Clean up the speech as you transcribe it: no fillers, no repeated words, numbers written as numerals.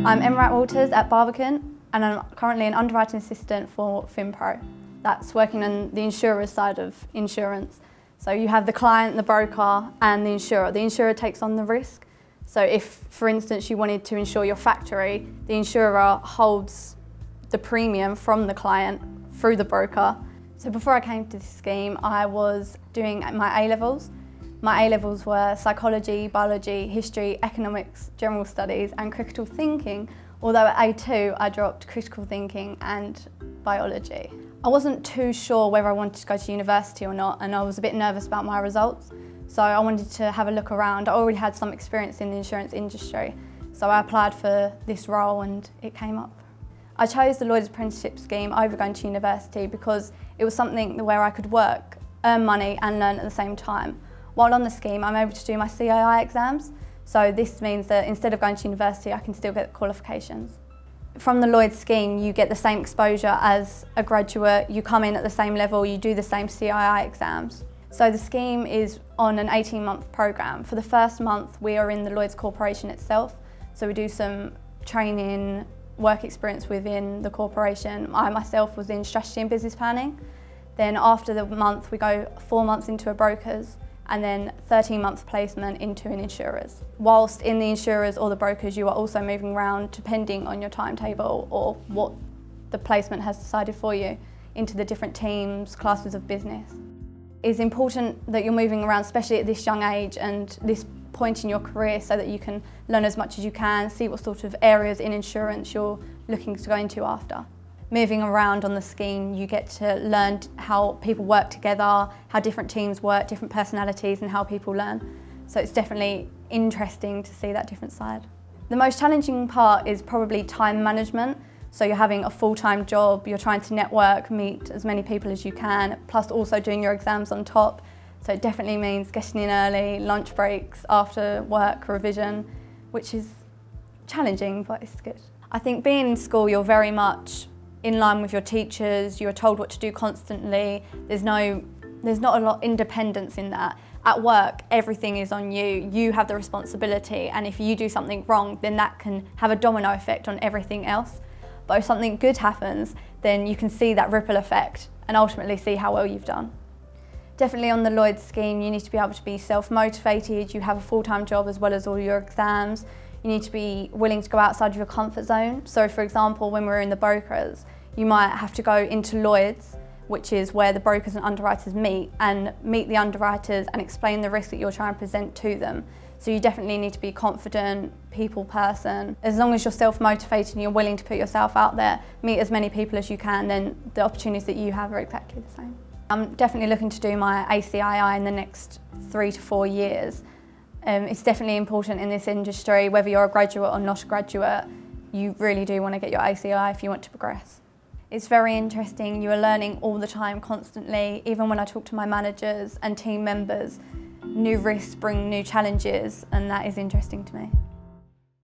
I'm Attwaters at Barbican, and I'm currently an underwriting assistant for FinPro. That's working on the insurer side of insurance. So you have the client, the broker and the insurer. The insurer takes on the risk. So if, for instance, you wanted to insure your factory, the insurer holds the premium from the client through the broker. So before I came to this scheme, I was doing my A-levels. My A-levels were psychology, biology, history, economics, general studies and critical thinking, although at A2 I dropped critical thinking and biology. I wasn't too sure whether I wanted to go to university or not, and I was a bit nervous about my results, so I wanted to have a look around. I already had some experience in the insurance industry, so I applied for this role and it came up. I chose the Lloyd apprenticeship scheme over going to university because it was something where I could work, earn money and learn at the same time. While on the scheme, I'm able to do my CII exams, so this means that instead of going to university, I can still get qualifications. From the Lloyd scheme, you get the same exposure as a graduate, you come in at the same level, you do the same CII exams. So the scheme is on an 18-month programme. For the first month, we are in the Lloyd's Corporation itself, so we do some training, work experience within the corporation. I myself was in strategy and business planning. Then after the month, we go 4 months into a broker's, and then 13-month placement into an insurer's. Whilst in the insurers or the brokers, you are also moving around depending on your timetable or what the placement has decided for you into the different teams, classes of business. It's important that you're moving around, especially at this young age and this point in your career, so that you can learn as much as you can, see what sort of areas in insurance you're looking to go into after. Moving around on the scheme, you get to learn how people work together, how different teams work, different personalities and how people learn. So it's definitely interesting to see that different side. The most challenging part is probably time management. So you're having a full-time job, you're trying to network, meet as many people as you can, plus also doing your exams on top. So it definitely means getting in early, lunch breaks, after work, revision, which is challenging, but it's good. I think being in school, you're very much in line with your teachers, you're told what to do constantly, there's not a lot of independence in that. At work, everything is on you, you have the responsibility, and if you do something wrong, then that can have a domino effect on everything else. But if something good happens, then you can see that ripple effect and ultimately see how well you've done. Definitely on the Lloyd scheme, you need to be able to be self-motivated, you have a full-time job as well as all your exams. You need to be willing to go outside of your comfort zone. So for example, when we're in the brokers, you might have to go into Lloyd's, which is where the brokers and underwriters meet, and meet the underwriters and explain the risk that you're trying to present to them. So you definitely need to be confident, people person. As long as you're self-motivated and you're willing to put yourself out there, meet as many people as you can, then the opportunities that you have are exactly the same. I'm definitely looking to do my ACII in the next 3 to 4 years. It's definitely important in this industry, whether you're a graduate or not a graduate, you really do want to get your ACI if you want to progress. It's very interesting, you are learning all the time, constantly. Even when I talk to my managers and team members, new risks bring new challenges, and that is interesting to me.